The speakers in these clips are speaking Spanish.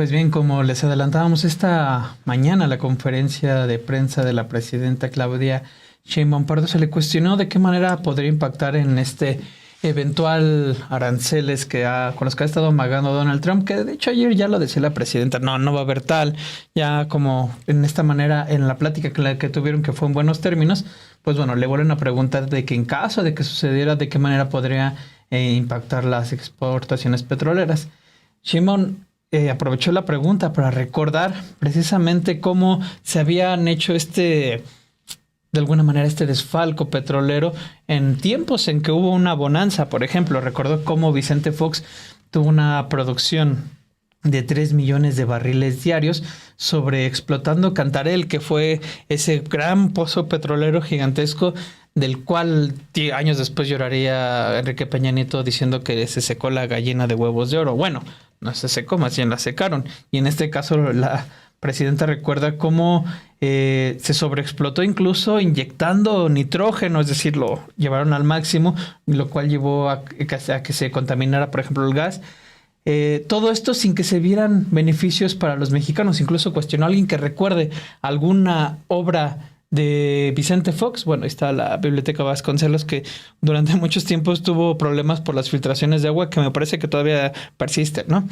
Pues bien, como les adelantábamos esta mañana, la conferencia de prensa de la presidenta Claudia Sheinbaum Pardo se le cuestionó de qué manera podría impactar en este eventual aranceles con los que ha estado amagando Donald Trump, que de hecho ayer ya lo decía la presidenta, no va a haber tal, ya como en esta manera, en la plática que tuvieron, que fue en buenos términos, pues bueno, le vuelven a preguntar de que en caso de que sucediera, de qué manera podría impactar las exportaciones petroleras. Sheinbaum aprovechó la pregunta para recordar precisamente cómo se habían hecho de alguna manera, este desfalco petrolero en tiempos en que hubo una bonanza. Por ejemplo, recordó cómo Vicente Fox tuvo una producción de 3 millones de barriles diarios sobre explotando Cantarell, que fue ese gran pozo petrolero gigantesco del cual años después lloraría Enrique Peña Nieto diciendo que se secó la gallina de huevos de oro. Bueno, no se secó, más bien la secaron. Y en este caso la presidenta recuerda cómo se sobreexplotó incluso inyectando nitrógeno, es decir, lo llevaron al máximo, lo cual llevó a que se contaminara, por ejemplo, el gas. Todo esto sin que se vieran beneficios para los mexicanos. Incluso cuestionó a alguien que recuerde alguna obra de Vicente Fox. Bueno, está la Biblioteca Vasconcelos, que durante muchos tiempos tuvo problemas por las filtraciones de agua, que me parece que todavía persisten, ¿no?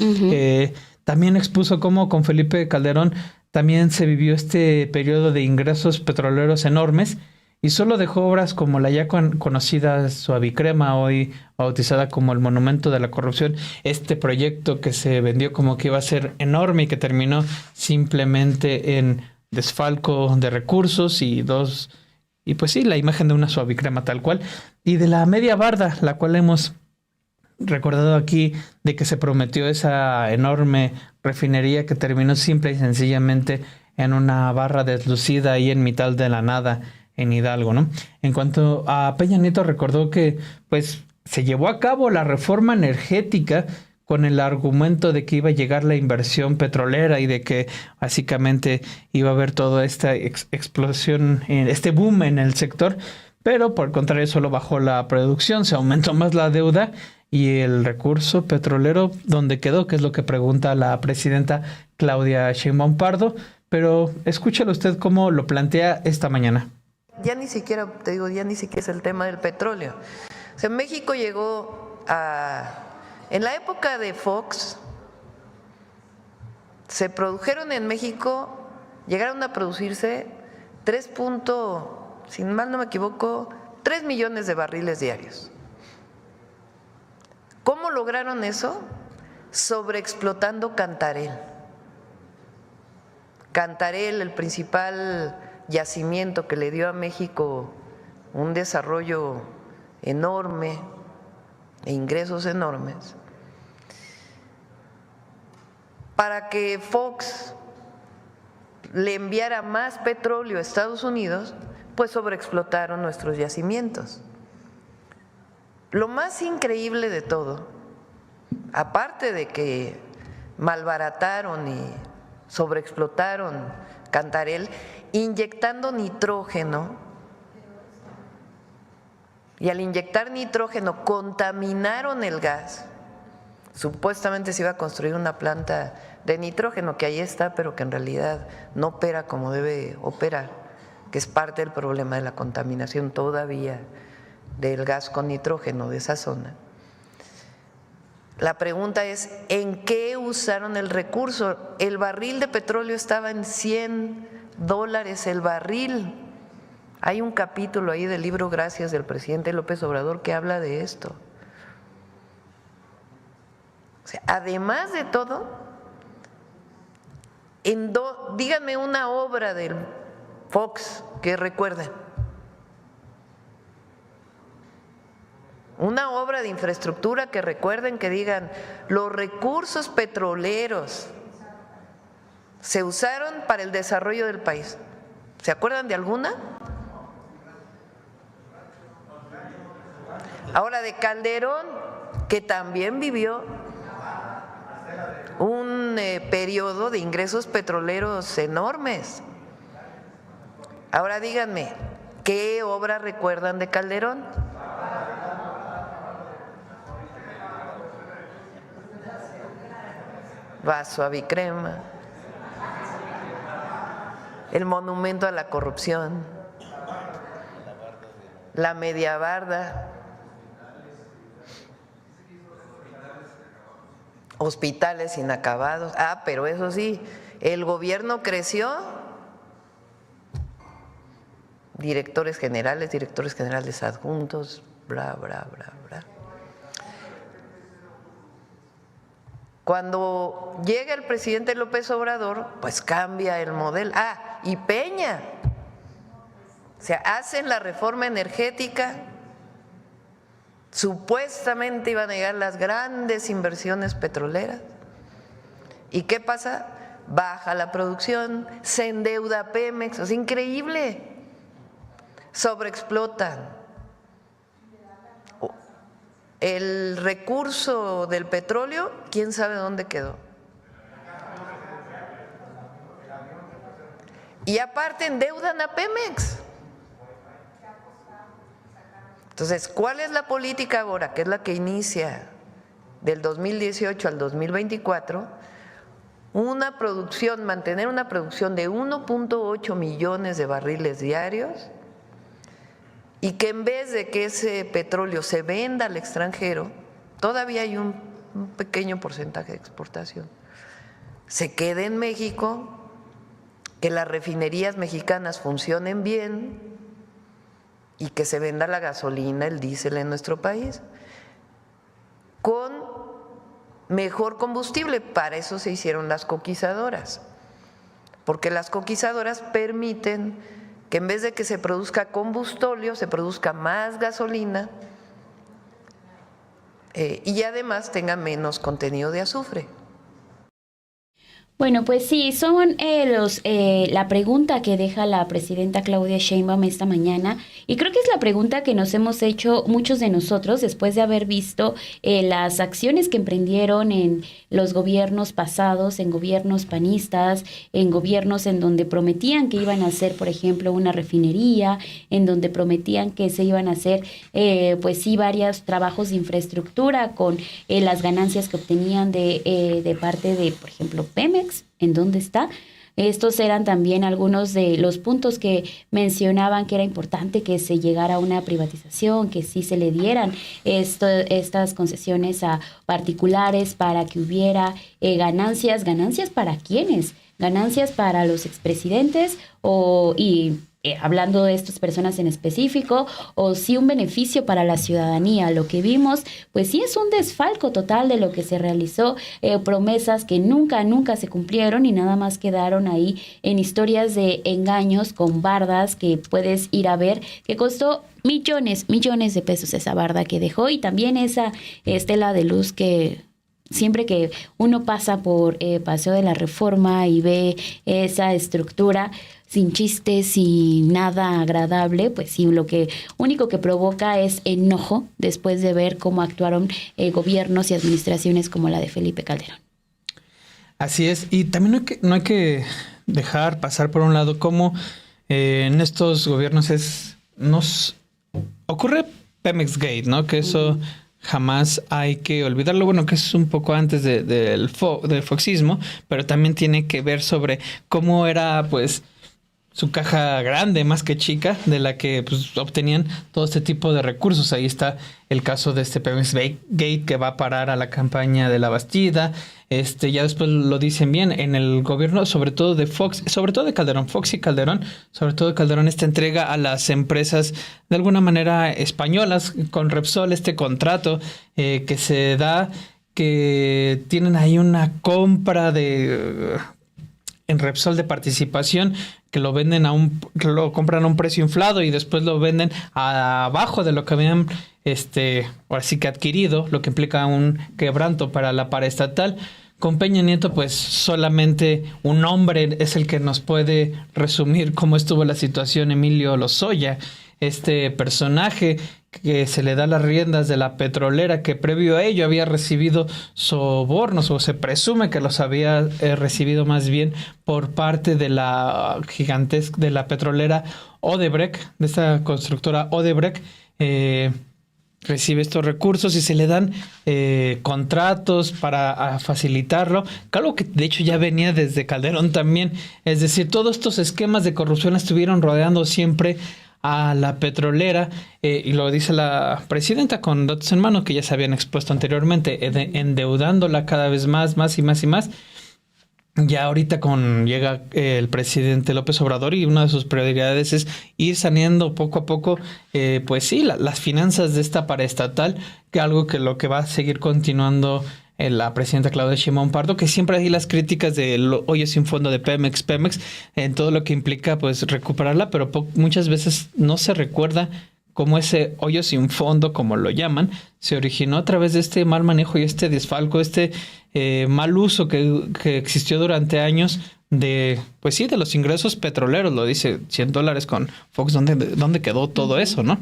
También expuso cómo con Felipe Calderón también se vivió este periodo de ingresos petroleros enormes y solo dejó obras como la ya conocida Suavicrema, hoy bautizada como el Monumento de la Corrupción, este proyecto que se vendió como que iba a ser enorme y que terminó simplemente en desfalco de recursos y pues sí, la imagen de una Suavicrema tal cual, y de la media barda, la cual hemos recordado aquí, de que se prometió esa enorme refinería que terminó simple y sencillamente en una barra deslucida ahí en mitad de la nada en Hidalgo, ¿no? En cuanto a Peña Nieto, recordó que pues se llevó a cabo la reforma energética con el argumento de que iba a llegar la inversión petrolera y de que básicamente iba a haber toda esta explosión, este boom en el sector, pero por el contrario solo bajó la producción, se aumentó más la deuda y el recurso petrolero, ¿dónde quedó? Que es lo que pregunta la presidenta Claudia Sheinbaum Pardo, pero escúchalo usted cómo lo plantea esta mañana. Ya ni siquiera, te digo, ya ni siquiera es el tema del petróleo. O sea, México llegó a... En la época de Fox, se produjeron en México, llegaron a producirse sin mal no me equivoco, 3 millones de barriles diarios. ¿Cómo lograron eso? Sobreexplotando Cantarell. Cantarell, el principal yacimiento que le dio a México un desarrollo enorme e ingresos enormes, para que Fox le enviara más petróleo a Estados Unidos, pues sobreexplotaron nuestros yacimientos. Lo más increíble de todo, aparte de que malbarataron y sobreexplotaron Cantarell, inyectando nitrógeno, y al inyectar nitrógeno contaminaron el gas. Supuestamente se iba a construir una planta de nitrógeno que ahí está, pero que en realidad no opera como debe operar, que es parte del problema de la contaminación todavía del gas con nitrógeno de esa zona. La pregunta es, ¿en qué usaron el recurso? El barril de petróleo estaba en $100 el barril. Hay un capítulo ahí del libro Gracias del presidente López Obrador que habla de esto. O sea, además de todo, díganme una obra del Fox que recuerden. Una obra de infraestructura que recuerden, que digan, los recursos petroleros se usaron para el desarrollo del país. ¿Se acuerdan de alguna? Ahora, de Calderón, que también vivió un periodo de ingresos petroleros enormes. Ahora díganme, ¿qué obra recuerdan de Calderón? va Suavicrema, el monumento a la corrupción, la media barda, hospitales inacabados. Ah, pero eso sí, el gobierno creció, directores generales adjuntos, bla, bla, bla, bla. Cuando llega el presidente López Obrador, pues cambia el modelo. Ah, y Peña. O sea, hacen la reforma energética, supuestamente iban a llegar las grandes inversiones petroleras. ¿Y qué pasa? Baja la producción, se endeuda Pemex, es increíble, sobreexplotan. El recurso del petróleo, quién sabe dónde quedó. Y aparte endeudan a Pemex. Entonces, ¿cuál es la política ahora? Que es la que inicia del 2018 al 2024, mantener una producción de 1.8 millones de barriles diarios, y que en vez de que ese petróleo se venda al extranjero, todavía hay un pequeño porcentaje de exportación, se quede en México, que las refinerías mexicanas funcionen bien y que se venda la gasolina, el diésel en nuestro país con mejor combustible. Para eso se hicieron las coquizadoras, porque las coquizadoras permiten que en vez de que se produzca combustóleo, se produzca más gasolina y además tenga menos contenido de azufre. Bueno, pues sí, son la pregunta que deja la presidenta Claudia Sheinbaum esta mañana, y creo que es la pregunta que nos hemos hecho muchos de nosotros después de haber visto las acciones que emprendieron en los gobiernos pasados, en gobiernos panistas, en gobiernos en donde prometían que iban a hacer, por ejemplo, una refinería, en donde prometían que se iban a hacer, pues sí, varios trabajos de infraestructura con las ganancias que obtenían de parte de, por ejemplo, Pemex. ¿En dónde está? Estos eran también algunos de los puntos que mencionaban que era importante que se llegara a una privatización, que sí se le dieran estas concesiones a particulares para que hubiera ganancias. ¿Ganancias para quiénes? Ganancias para los expresidentes hablando de estas personas en específico, o sí un beneficio para la ciudadanía. Lo que vimos, pues sí es un desfalco total de lo que se realizó, promesas que nunca se cumplieron y nada más quedaron ahí en historias de engaños con bardas que puedes ir a ver, que costó millones de pesos esa barda que dejó, y también esa estela de luz que siempre que uno pasa por Paseo de la Reforma y ve esa estructura sin chistes, sin nada agradable, pues sí, lo único que provoca es enojo después de ver cómo actuaron gobiernos y administraciones como la de Felipe Calderón. Así es, y también no hay que dejar pasar por un lado cómo en estos gobiernos nos ocurre Pemex Gate, ¿no? Que eso jamás hay que olvidarlo. Bueno, que es un poco antes del foxismo, pero también tiene que ver sobre cómo era, pues, su caja grande, más que chica, de la que pues, obtenían todo este tipo de recursos. Ahí está el caso de este Pemex Gate, que va a parar a la campaña de la Bastida. Ya después lo dicen bien, en el gobierno, sobre todo de Fox, sobre todo de Calderón, Fox y Calderón, sobre todo de Calderón, esta entrega a las empresas de alguna manera españolas, con Repsol, este contrato que se da, que tienen ahí una compra en Repsol de participación, que lo venden que lo compran a un precio inflado y después lo venden abajo de lo que habían ahora sí que adquirido, lo que implica un quebranto para la paraestatal. Con Peña Nieto, pues solamente un hombre es el que nos puede resumir cómo estuvo la situación, Emilio Lozoya, este personaje que se le da las riendas de la petrolera, que previo a ello había recibido sobornos, o se presume que los había recibido más bien por parte de la de la petrolera Odebrecht, de esta constructora Odebrecht, recibe estos recursos y se le dan contratos para facilitarlo, algo que de hecho ya venía desde Calderón también. Es decir, todos estos esquemas de corrupción estuvieron rodeando siempre a la petrolera, y lo dice la presidenta con datos en mano que ya se habían expuesto anteriormente, endeudándola cada vez más y más. Ya ahorita llega el presidente López Obrador y una de sus prioridades es ir saneando poco a poco, pues sí, las finanzas de esta paraestatal, que algo que lo que va a seguir continuando la presidenta Claudia Sheinbaum Pardo, que siempre hay las críticas de hoyo sin fondo de Pemex, en todo lo que implica pues recuperarla, pero muchas veces no se recuerda cómo ese hoyo sin fondo, como lo llaman, se originó a través de este mal manejo y este desfalco, mal uso que existió durante años de, pues sí, de los ingresos petroleros. Lo dice $100 con Fox. ¿Dónde quedó todo eso, no?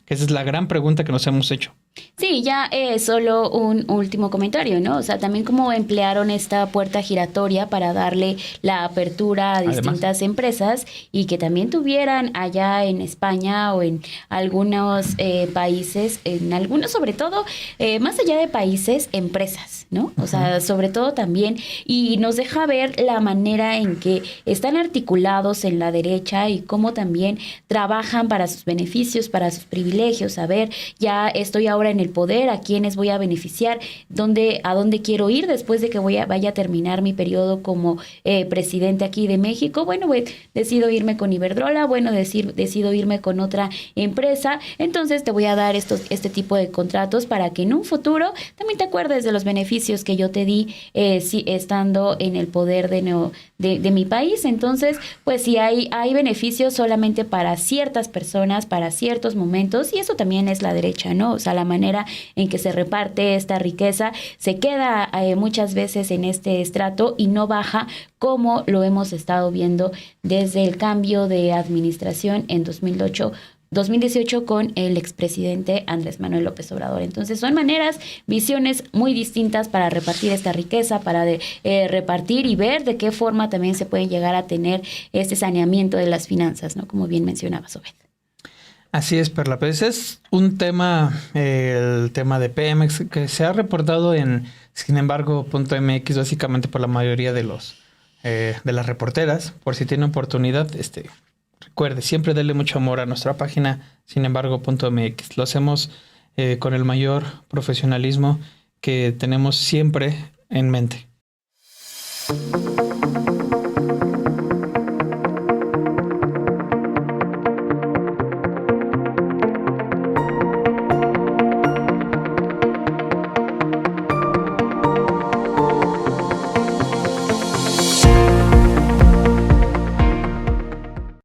Que esa es la gran pregunta que nos hemos hecho. Sí, ya solo un último comentario, ¿no? O sea, también cómo emplearon esta puerta giratoria para darle la apertura a distintas empresas y que también tuvieran allá en España o en algunos países, en algunos sobre todo, más allá de países, empresas, ¿no? O sea, sobre todo también, y nos deja ver la manera en que están articulados en la derecha y cómo también trabajan para sus beneficios, para sus privilegios. A ver, ya estoy ahora en el poder, a quiénes voy a beneficiar, a dónde quiero ir después de que vaya a terminar mi periodo como presidente aquí de México. Bueno, decido irme con Iberdrola, decido irme con otra empresa, entonces te voy a dar este tipo de contratos para que en un futuro también te acuerdes de los beneficios que yo te di estando en el poder de mi país. Entonces, pues sí hay beneficios solamente para ciertas personas, para ciertos momentos, y eso también es la derecha, ¿no? O sea, la manera en que se reparte esta riqueza se queda muchas veces en este estrato y no baja, como lo hemos estado viendo desde el cambio de administración en 2018 con el expresidente Andrés Manuel López Obrador. Entonces son visiones muy distintas para repartir esta riqueza, para repartir y ver de qué forma también se puede llegar a tener este saneamiento de las finanzas, ¿no? Como bien mencionabas, Obed. Así es, Perla. Pues es un tema, el tema de Pemex, que se ha reportado en sinembargo.mx básicamente por la mayoría de las reporteras. Por si tiene oportunidad, recuerde, siempre denle mucho amor a nuestra página sinembargo.mx. Lo hacemos con el mayor profesionalismo que tenemos siempre en mente.